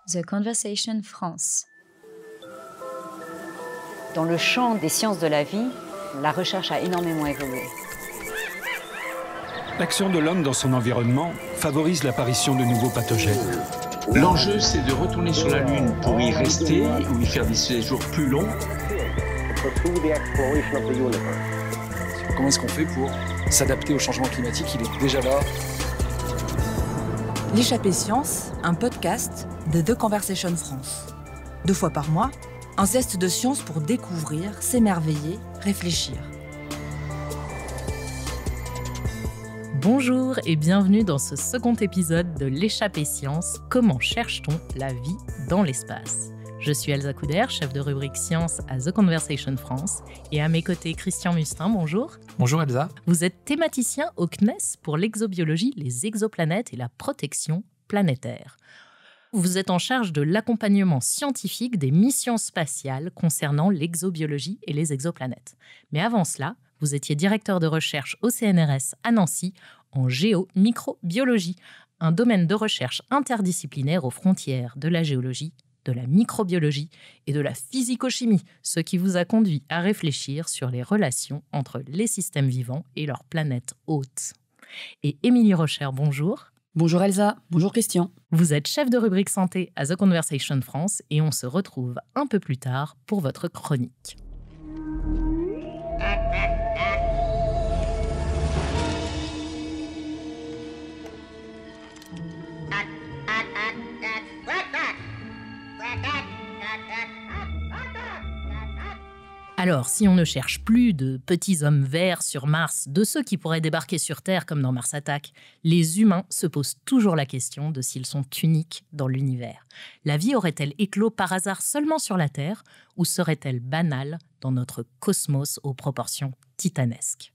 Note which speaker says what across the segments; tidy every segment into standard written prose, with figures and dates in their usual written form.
Speaker 1: The Conversation France.
Speaker 2: Dans le champ des sciences de la vie, la recherche a énormément évolué.
Speaker 3: L'action de l'homme dans son environnement favorise l'apparition de nouveaux pathogènes.
Speaker 4: L'enjeu, c'est de retourner sur la Lune pour y rester ou y faire des séjours plus longs.
Speaker 5: Comment est-ce qu'on fait pour s'adapter au changement climatique? Il est déjà là.
Speaker 6: L'échappée science, un podcast de The Conversation France. 2 fois par mois, un zeste de science pour découvrir, s'émerveiller, réfléchir.
Speaker 7: Bonjour et bienvenue dans ce second épisode de l'échappée science. Comment cherche-t-on la vie dans l'espace ? Je suis Elsa Couder, chef de rubrique science à The Conversation France. Et à mes côtés, Christian Mustin, bonjour.
Speaker 8: Bonjour Elsa.
Speaker 7: Vous êtes thématicien au CNES pour l'exobiologie, les exoplanètes et la protection planétaire. Vous êtes en charge de l'accompagnement scientifique des missions spatiales concernant l'exobiologie et les exoplanètes. Mais avant cela, vous étiez directeur de recherche au CNRS à Nancy en géomicrobiologie, un domaine de recherche interdisciplinaire aux frontières de la géologie, de la microbiologie et de la physico-chimie, ce qui vous a conduit à réfléchir sur les relations entre les systèmes vivants et leurs planètes hôtes. Et Émilie Rocher, bonjour.
Speaker 9: Bonjour Elsa, bonjour Christian.
Speaker 7: Vous êtes chef de rubrique santé à The Conversation France et on se retrouve un peu plus tard pour votre chronique. Alors, si on ne cherche plus de petits hommes verts sur Mars, de ceux qui pourraient débarquer sur Terre comme dans Mars Attack, les humains se posent toujours la question de s'ils sont uniques dans l'univers. La vie aurait-elle éclos par hasard seulement sur la Terre ou serait-elle banale dans notre cosmos aux proportions titanesques ?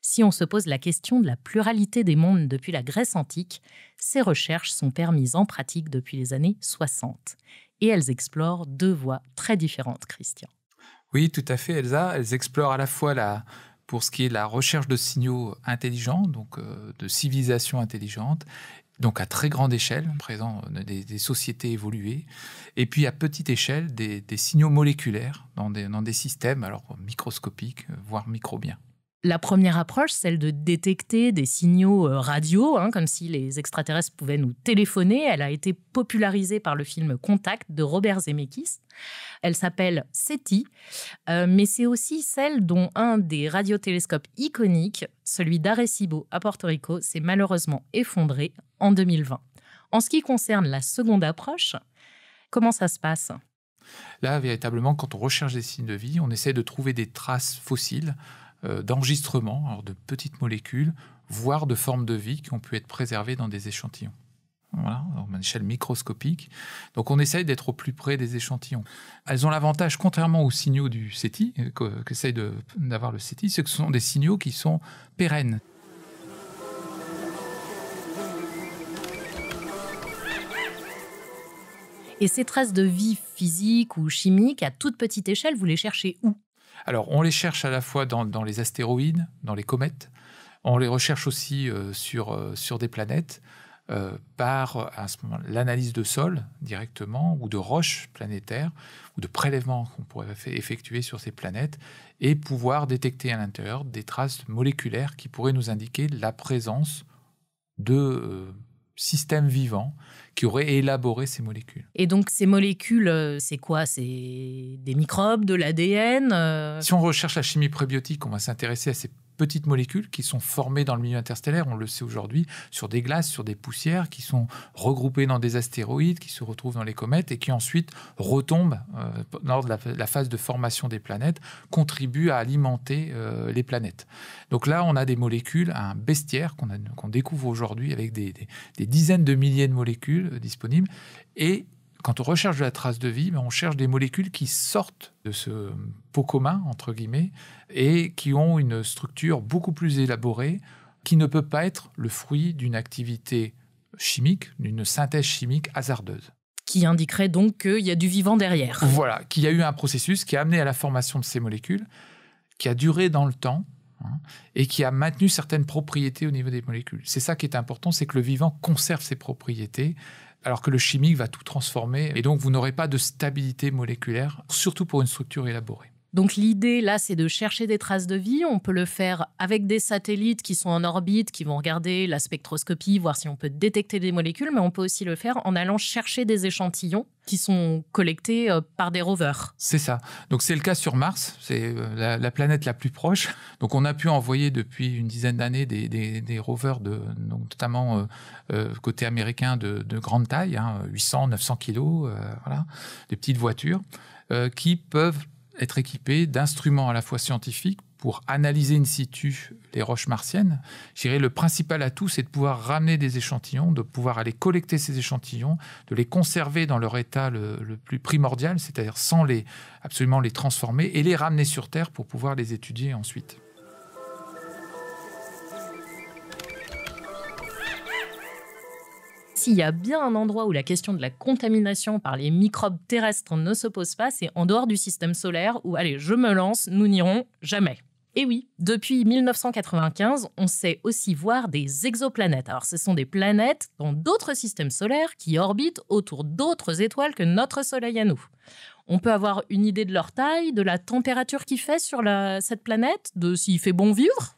Speaker 7: Si on se pose la question de la pluralité des mondes depuis la Grèce antique, ces recherches sont permises en pratique depuis les années 60. Et elles explorent 2 voies très différentes, Christian.
Speaker 8: Oui, tout à fait, Elsa. Elles explorent à la fois pour ce qui est la recherche de signaux intelligents, donc de civilisations intelligentes, donc à très grande échelle, présent des sociétés évoluées, et puis à petite échelle, des signaux moléculaires dans des systèmes alors microscopiques, voire microbiens.
Speaker 7: La première approche, celle de détecter des signaux radio, comme si les extraterrestres pouvaient nous téléphoner, elle a été popularisée par le film Contact de Robert Zemeckis. Elle s'appelle SETI, mais c'est aussi celle dont un des radiotélescopes iconiques, celui d'Arecibo à Porto Rico, s'est malheureusement effondré en 2020. En ce qui concerne la seconde approche, comment ça se passe ?
Speaker 8: Là, véritablement, quand on recherche des signes de vie, on essaie de trouver des traces fossiles d'enregistrement, alors de petites molécules, voire de formes de vie qui ont pu être préservées dans des échantillons. Voilà, à une échelle microscopique. Donc on essaye d'être au plus près des échantillons. Elles ont l'avantage, contrairement aux signaux du SETI, qu'essaye d'avoir le SETI, c'est que ce sont des signaux qui sont pérennes.
Speaker 7: Et ces traces de vie physique ou chimique, à toute petite échelle, vous les cherchez où ?
Speaker 8: Alors, on les cherche à la fois dans les astéroïdes, dans les comètes. On les recherche aussi sur des planètes par à ce moment, l'analyse de sol directement ou de roches planétaires ou de prélèvements qu'on pourrait effectuer sur ces planètes et pouvoir détecter à l'intérieur des traces moléculaires qui pourraient nous indiquer la présence de systèmes vivants qui auraient élaboré ces molécules.
Speaker 7: Et donc, ces molécules, c'est quoi ? C'est des microbes, de l'ADN
Speaker 8: Si on recherche la chimie prébiotique, on va s'intéresser à ces petites molécules qui sont formées dans le milieu interstellaire, on le sait aujourd'hui, sur des glaces, sur des poussières, qui sont regroupées dans des astéroïdes, qui se retrouvent dans les comètes et qui ensuite retombent lors de la phase de formation des planètes, contribuent à alimenter les planètes. Donc là, on a des molécules, un bestiaire qu'on découvre aujourd'hui avec des dizaines de milliers de molécules disponibles. Et quand on recherche de la trace de vie, on cherche des molécules qui sortent de ce pot commun, entre guillemets, et qui ont une structure beaucoup plus élaborée, qui ne peut pas être le fruit d'une activité chimique, d'une synthèse chimique hasardeuse.
Speaker 7: Qui indiquerait donc qu'il y a du vivant derrière.
Speaker 8: Voilà, qu'il y a eu un processus qui a amené à la formation de ces molécules, qui a duré dans le temps, et qui a maintenu certaines propriétés au niveau des molécules. C'est ça qui est important, c'est que le vivant conserve ses propriétés alors que le chimique va tout transformer. Et donc, vous n'aurez pas de stabilité moléculaire, surtout pour une structure élaborée.
Speaker 7: Donc l'idée, là, c'est de chercher des traces de vie. On peut le faire avec des satellites qui sont en orbite, qui vont regarder la spectroscopie, voir si on peut détecter des molécules, mais on peut aussi le faire en allant chercher des échantillons qui sont collectés par des rovers.
Speaker 8: C'est ça. Donc c'est le cas sur Mars, c'est la planète la plus proche. Donc on a pu envoyer depuis une dizaine d'années des rovers, notamment côté américain, de grande taille, 800, 900 kilos, voilà, des petites voitures, qui peuvent être équipés d'instruments à la fois scientifiques pour analyser in situ les roches martiennes. Je dirais le principal atout, c'est de pouvoir ramener des échantillons, de pouvoir aller collecter ces échantillons, de les conserver dans leur état le plus primordial, c'est-à-dire sans absolument les transformer, et les ramener sur Terre pour pouvoir les étudier ensuite.
Speaker 7: S'il y a bien un endroit où la question de la contamination par les microbes terrestres ne se pose pas, c'est en dehors du système solaire où, allez, je me lance, nous n'irons jamais. Et oui, depuis 1995, on sait aussi voir des exoplanètes. Alors, ce sont des planètes dans d'autres systèmes solaires qui orbitent autour d'autres étoiles que notre Soleil à nous. On peut avoir une idée de leur taille, de la température qu'il fait sur cette planète, de s'il fait bon vivre.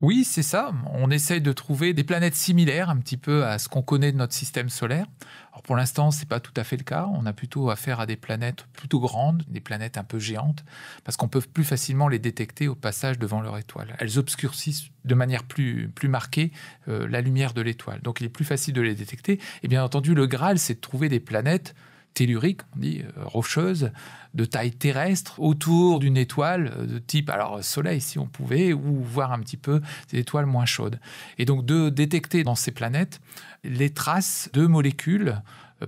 Speaker 8: Oui, c'est ça. On essaye de trouver des planètes similaires un petit peu à ce qu'on connaît de notre système solaire. Alors pour l'instant, ce n'est pas tout à fait le cas. On a plutôt affaire à des planètes plutôt grandes, des planètes un peu géantes, parce qu'on peut plus facilement les détecter au passage devant leur étoile. Elles obscurcissent de manière plus marquée la lumière de l'étoile. Donc il est plus facile de les détecter. Et bien entendu, le Graal, c'est de trouver des planètes telluriques, on dit, rocheuses, de taille terrestre, autour d'une étoile de type, alors Soleil si on pouvait, ou voir un petit peu des étoiles moins chaudes. Et donc de détecter dans ces planètes les traces de molécules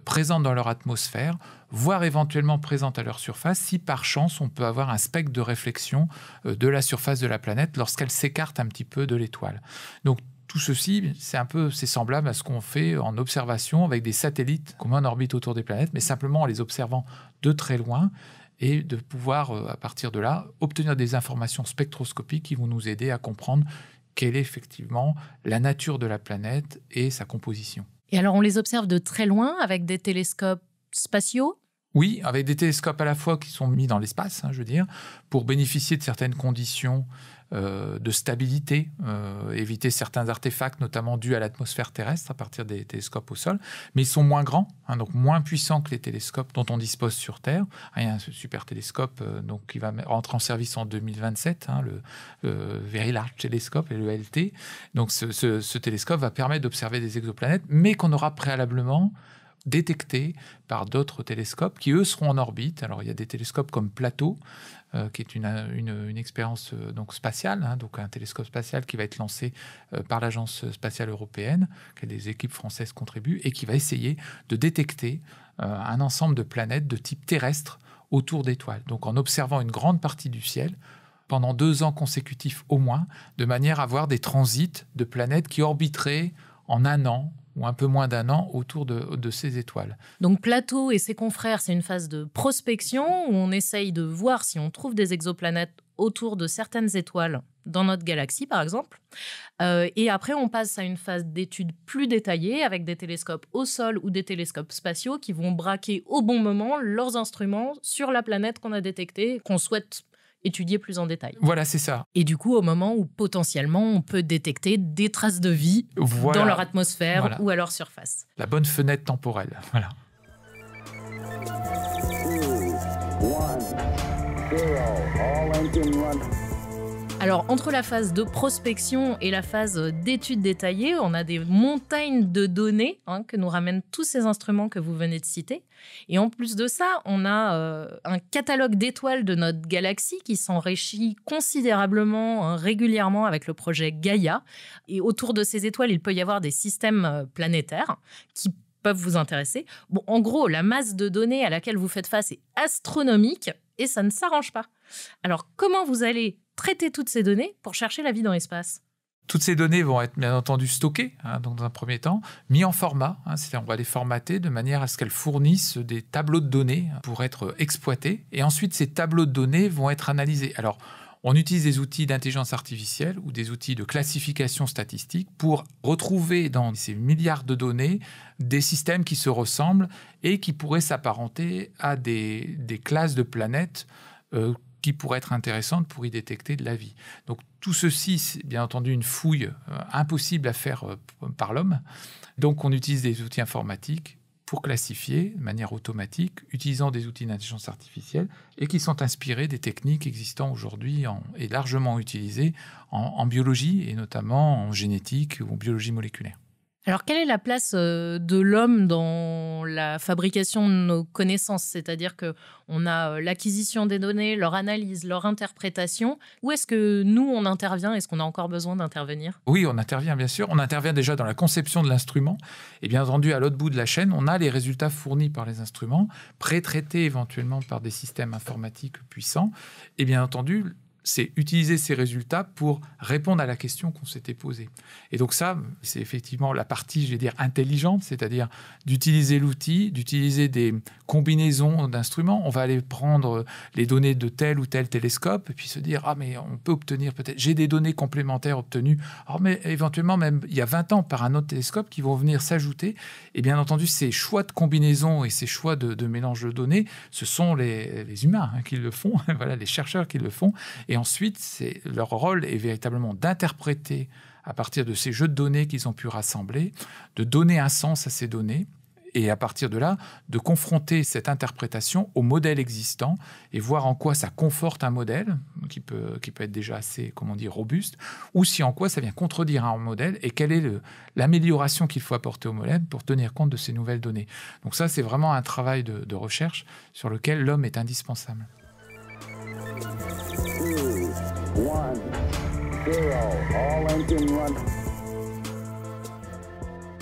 Speaker 8: présentes dans leur atmosphère, voire éventuellement présentes à leur surface, si par chance on peut avoir un spectre de réflexion de la surface de la planète lorsqu'elle s'écarte un petit peu de l'étoile. Donc tout ceci, c'est semblable à ce qu'on fait en observation avec des satellites qu'on met en orbite autour des planètes, mais simplement en les observant de très loin et de pouvoir, à partir de là, obtenir des informations spectroscopiques qui vont nous aider à comprendre quelle est effectivement la nature de la planète et sa composition.
Speaker 7: Et alors, on les observe de très loin avec des télescopes spatiaux ?
Speaker 8: Oui, avec des télescopes à la fois qui sont mis dans l'espace, je veux dire, pour bénéficier de certaines conditions de stabilité, éviter certains artefacts, notamment dus à l'atmosphère terrestre à partir des télescopes au sol, mais ils sont moins grands, donc moins puissants que les télescopes dont on dispose sur Terre. Il y a un super télescope qui va rentrer en service en 2027, le Very Large Telescope, le LT. Donc ce télescope va permettre d'observer des exoplanètes, mais qu'on aura préalablement détectés par d'autres télescopes qui, eux, seront en orbite. Alors, il y a des télescopes comme Plateau, qui est une expérience spatiale, donc un télescope spatial qui va être lancé par l'Agence spatiale européenne, que des équipes françaises contribuent, et qui va essayer de détecter un ensemble de planètes de type terrestre autour d'étoiles. Donc, en observant une grande partie du ciel, pendant 2 ans consécutifs au moins, de manière à avoir des transits de planètes qui orbiteraient en 1 an, ou un peu moins d'1 an autour de ces étoiles.
Speaker 7: Donc Plateau et ses confrères, c'est une phase de prospection où on essaye de voir si on trouve des exoplanètes autour de certaines étoiles dans notre galaxie, par exemple. Et après, on passe à une phase d'étude plus détaillée avec des télescopes au sol ou des télescopes spatiaux qui vont braquer au bon moment leurs instruments sur la planète qu'on a détectée, qu'on souhaite étudier plus en détail.
Speaker 8: Voilà, c'est ça.
Speaker 7: Et du coup, au moment où potentiellement on peut détecter des traces de vie dans leur atmosphère ou à leur surface.
Speaker 8: La bonne fenêtre temporelle, voilà.
Speaker 10: 2, 1, 0, all engine run.
Speaker 7: Alors, entre la phase de prospection et la phase d'étude détaillée, on a des montagnes de données que nous ramènent tous ces instruments que vous venez de citer. Et en plus de ça, on a un catalogue d'étoiles de notre galaxie qui s'enrichit considérablement, régulièrement avec le projet Gaïa. Et autour de ces étoiles, il peut y avoir des systèmes planétaires qui peuvent vous intéresser. Bon, en gros, la masse de données à laquelle vous faites face est astronomique et ça ne s'arrange pas. Alors, comment vous allez traiter toutes ces données pour chercher la vie dans l'espace?
Speaker 8: Toutes ces données vont être bien entendu stockées, donc dans un premier temps, mis en format, c'est-à-dire on va les formater de manière à ce qu'elles fournissent des tableaux de données pour être exploités. Et ensuite, ces tableaux de données vont être analysés. Alors, On utilise des outils d'intelligence artificielle ou des outils de classification statistique pour retrouver dans ces milliards de données des systèmes qui se ressemblent et qui pourraient s'apparenter à des classes de planètes qui pourraient être intéressantes pour y détecter de la vie. Donc tout ceci, c'est bien entendu une fouille impossible à faire par l'homme. Donc on utilise des outils informatiques pour classifier de manière automatique, utilisant des outils d'intelligence artificielle et qui sont inspirés des techniques existantes aujourd'hui et largement utilisées en biologie et notamment en génétique ou en biologie moléculaire.
Speaker 7: Alors, quelle est la place de l'homme dans la fabrication de nos connaissances ? C'est-à-dire qu'on a l'acquisition des données, leur analyse, leur interprétation. Où est-ce que nous, on intervient ? Est-ce qu'on a encore besoin d'intervenir ?
Speaker 8: Oui, on intervient bien sûr. On intervient déjà dans la conception de l'instrument. Et bien entendu, à l'autre bout de la chaîne, on a les résultats fournis par les instruments, pré-traités éventuellement par des systèmes informatiques puissants. Et bien entendu, c'est utiliser ces résultats pour répondre à la question qu'on s'était posée. Et donc ça, c'est effectivement la partie, je vais dire, intelligente, c'est-à-dire d'utiliser l'outil, d'utiliser des combinaisons d'instruments. On va aller prendre les données de tel ou tel télescope et puis se dire « Ah, mais on peut obtenir peut-être... J'ai des données complémentaires obtenues. Alors, mais éventuellement, même il y a 20 ans, par un autre télescope qui vont venir s'ajouter. » Et bien entendu, ces choix de combinaison et ces choix de mélange de données, ce sont les humains qui le font, voilà, les chercheurs qui le font. Et ensuite, leur rôle est véritablement d'interpréter à partir de ces jeux de données qu'ils ont pu rassembler, de donner un sens à ces données et à partir de là, de confronter cette interprétation au modèle existant et voir en quoi ça conforte un modèle qui peut être déjà assez, robuste, ou si en quoi ça vient contredire un modèle et quelle est l'amélioration qu'il faut apporter au modèle pour tenir compte de ces nouvelles données. Donc ça, c'est vraiment un travail de recherche sur lequel l'homme est indispensable.
Speaker 10: 2, 1, 0, all engine run.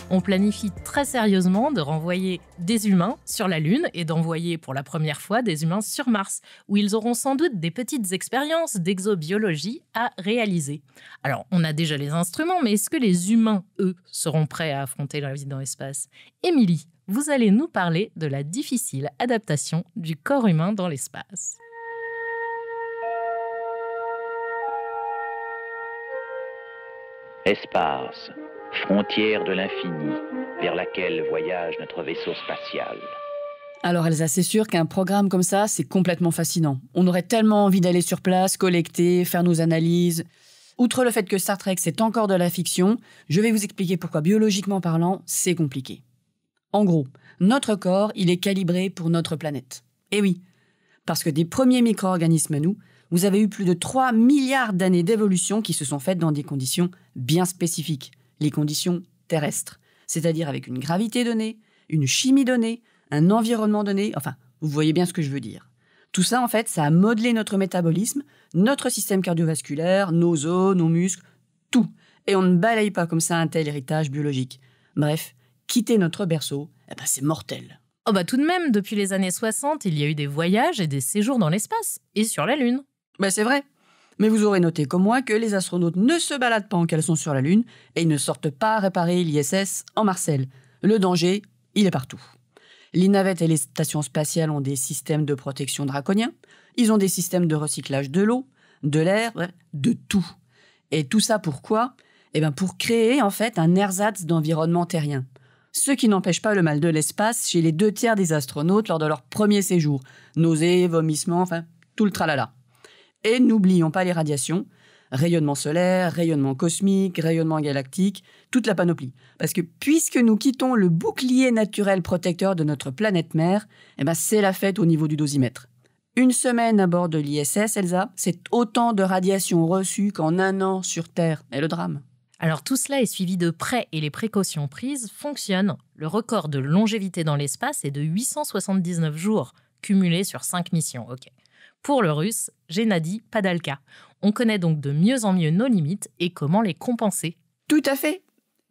Speaker 7: On planifie très sérieusement de renvoyer des humains sur la Lune et d'envoyer pour la première fois des humains sur Mars, où ils auront sans doute des petites expériences d'exobiologie à réaliser. Alors, on a déjà les instruments, mais est-ce que les humains, eux, seront prêts à affronter la vie dans l'espace ? Émilie, vous allez nous parler de la difficile adaptation du corps humain dans l'espace.
Speaker 11: Espace, frontière de l'infini, vers laquelle voyage notre vaisseau spatial.
Speaker 9: Alors Elsa, c'est sûr qu'un programme comme ça, c'est complètement fascinant. On aurait tellement envie d'aller sur place, collecter, faire nos analyses. Outre le fait que Star Trek, c'est encore de la fiction, je vais vous expliquer pourquoi, biologiquement parlant, c'est compliqué. En gros, notre corps, il est calibré pour notre planète. Et oui, parce que des premiers micro-organismes à nous, vous avez eu plus de 3 milliards d'années d'évolution qui se sont faites dans des conditions bien spécifiques, les conditions terrestres, c'est-à-dire avec une gravité donnée, une chimie donnée, un environnement donné, enfin, vous voyez bien ce que je veux dire. Tout ça, en fait, ça a modelé notre métabolisme, notre système cardiovasculaire, nos os, nos muscles, tout. Et on ne balaye pas comme ça un tel héritage biologique. Bref, quitter notre berceau, c'est mortel.
Speaker 7: Oh bah tout de même, depuis les années 60, il y a eu des voyages et des séjours dans l'espace, et sur la Lune.
Speaker 9: C'est vrai. Mais vous aurez noté comme moi que les astronautes ne se baladent pas en caleçon sur la Lune et ils ne sortent pas réparer l'ISS en Marcel. Le danger, il est partout. Les navettes et les stations spatiales ont des systèmes de protection draconiens. Ils ont des systèmes de recyclage de l'eau, de l'air, de tout. Et tout ça pourquoi ? Pour créer en fait un ersatz d'environnement terrien. Ce qui n'empêche pas le mal de l'espace chez les 2/3 des astronautes lors de leur premier séjour. Nausées, vomissements, enfin tout le tralala. Et n'oublions pas les radiations, rayonnement solaire, rayonnement cosmique, rayonnement galactique, toute la panoplie. Parce que puisque nous quittons le bouclier naturel protecteur de notre planète mère, c'est la fête au niveau du dosimètre. Une semaine à bord de l'ISS, Elsa, c'est autant de radiations reçues qu'en 1 an sur Terre. Et le drame.
Speaker 7: Alors tout cela est suivi de près et les précautions prises fonctionnent. Le record de longévité dans l'espace est de 879 jours, cumulés sur 5 missions. Ok. Pour le russe, Gennady Padalka. On connaît donc de mieux en mieux nos limites et comment les compenser.
Speaker 9: Tout à fait.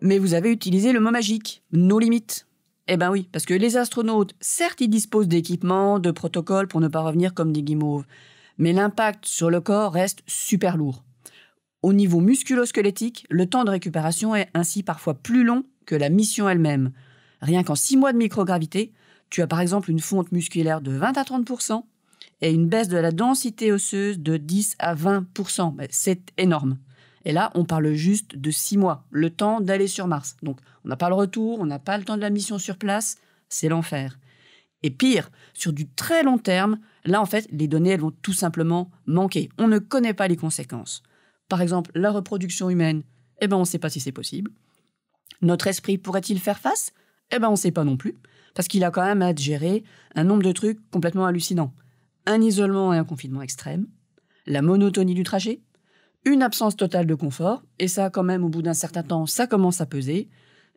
Speaker 9: Mais vous avez utilisé le mot magique, nos limites. Oui, parce que les astronautes, certes, ils disposent d'équipements, de protocoles pour ne pas revenir comme des guimauves. Mais l'impact sur le corps reste super lourd. Au niveau musculo-squelettique, le temps de récupération est ainsi parfois plus long que la mission elle-même. Rien qu'en 6 mois de microgravité, tu as par exemple une fonte musculaire de 20 à 30%, et une baisse de la densité osseuse de 10 à 20%. C'est énorme. Et là, on parle juste de 6 mois, le temps d'aller sur Mars. Donc, on n'a pas le retour, on n'a pas le temps de la mission sur place, c'est l'enfer. Et pire, sur du très long terme, là, en fait, les données, elles vont tout simplement manquer. On ne connaît pas les conséquences. Par exemple, la reproduction humaine, on ne sait pas si c'est possible. Notre esprit pourrait-il faire face ? On ne sait pas non plus, parce qu'il a quand même à gérer un nombre de trucs complètement hallucinants. Un isolement et un confinement extrême, la monotonie du trajet, une absence totale de confort, et ça, quand même, au bout d'un certain temps, ça commence à peser.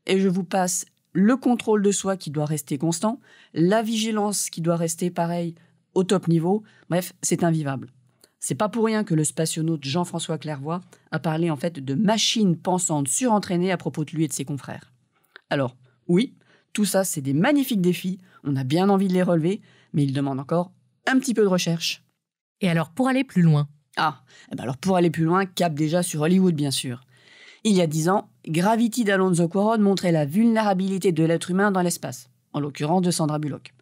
Speaker 9: Et je vous passe le contrôle de soi qui doit rester constant, la vigilance qui doit rester pareil au top niveau. Bref, c'est invivable. C'est pas pour rien que le spationaute Jean-François Clairvoy a parlé en fait de machines pensantes surentraînées à propos de lui et de ses confrères. Alors, oui, tout ça, c'est des magnifiques défis, on a bien envie de les relever, mais ils demandent encore un petit peu de recherche.
Speaker 7: Et alors, pour aller plus loin ?
Speaker 9: Alors pour aller plus loin, cap déjà sur Hollywood, bien sûr. Il y a 10 ans, Gravity d'Alonso Cuarón montrait la vulnérabilité de l'être humain dans l'espace, en l'occurrence de Sandra Bullock.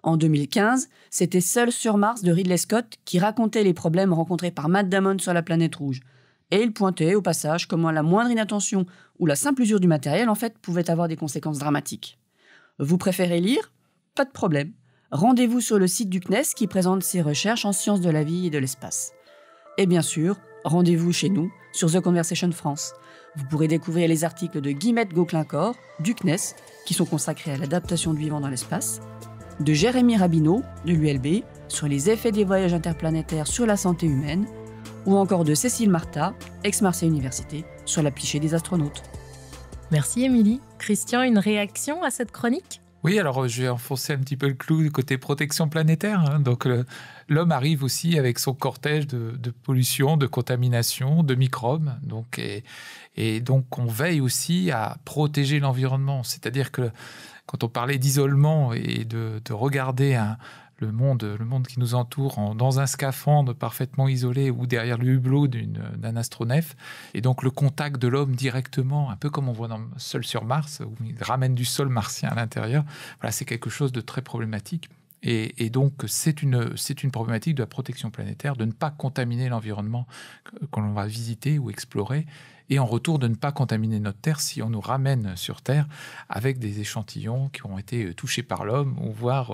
Speaker 9: En 2015, c'était Seul sur Mars de Ridley Scott qui racontait les problèmes rencontrés par Matt Damon sur la planète rouge. Et il pointait au passage comment la moindre inattention ou la simple usure du matériel, en fait, pouvait avoir des conséquences dramatiques. Vous préférez lire ? Pas de problème. Rendez-vous sur le site du CNES qui présente ses recherches en sciences de la vie et de l'espace. Et bien sûr, rendez-vous chez nous, sur The Conversation France. Vous pourrez découvrir les articles de Guillemette Gauquelin-Cor, du CNES, qui sont consacrés à l'adaptation du vivant dans l'espace, de Jérémy Rabineau, de l'ULB, sur les effets des voyages interplanétaires sur la santé humaine, ou encore de Cécile Marta, ex-Marseille Université, sur la psyché des astronautes.
Speaker 7: Merci Émilie. Christian, une réaction à cette chronique ?
Speaker 8: Oui, alors je vais enfoncer un petit peu le clou du côté protection planétaire. Donc l'homme arrive aussi avec son cortège de pollution, de contamination, de microbes. Donc, et donc on veille aussi à protéger l'environnement. C'est-à-dire que quand on parlait d'isolement et de regarder le monde qui nous entoure dans un scaphandre parfaitement isolé ou derrière le hublot d'un astronef, et donc le contact de l'homme directement, un peu comme on voit dans Seul sur Mars, où il ramène du sol martien à l'intérieur, voilà, c'est quelque chose de très problématique. Et donc, c'est une problématique de la protection planétaire, de ne pas contaminer l'environnement que l'on va visiter ou explorer, et en retour de ne pas contaminer notre Terre si on nous ramène sur Terre avec des échantillons qui ont été touchés par l'homme ou voire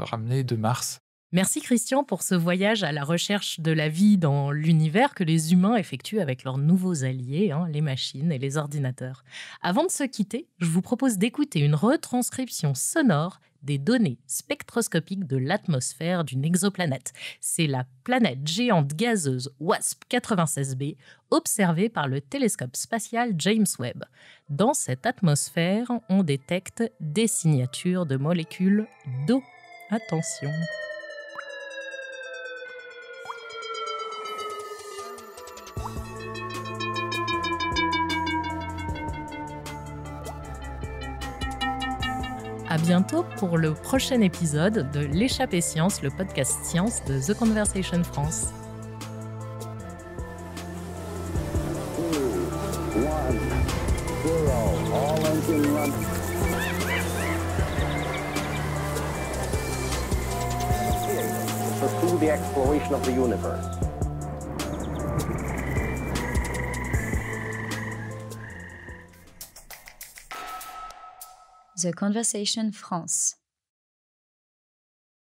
Speaker 8: ramenés de Mars.
Speaker 7: Merci Christian pour ce voyage à la recherche de la vie dans l'univers que les humains effectuent avec leurs nouveaux alliés, les machines et les ordinateurs. Avant de se quitter, je vous propose d'écouter une retranscription sonore des données spectroscopiques de l'atmosphère d'une exoplanète. C'est la planète géante gazeuse WASP-96b, observée par le télescope spatial James Webb. Dans cette atmosphère, on détecte des signatures de molécules d'eau. Attention! À bientôt pour le prochain épisode de L'échappée science, le podcast science de The Conversation France.
Speaker 10: 2, 1, 0, all engine run. Pursue the exploration of the universe.
Speaker 1: The Conversation France.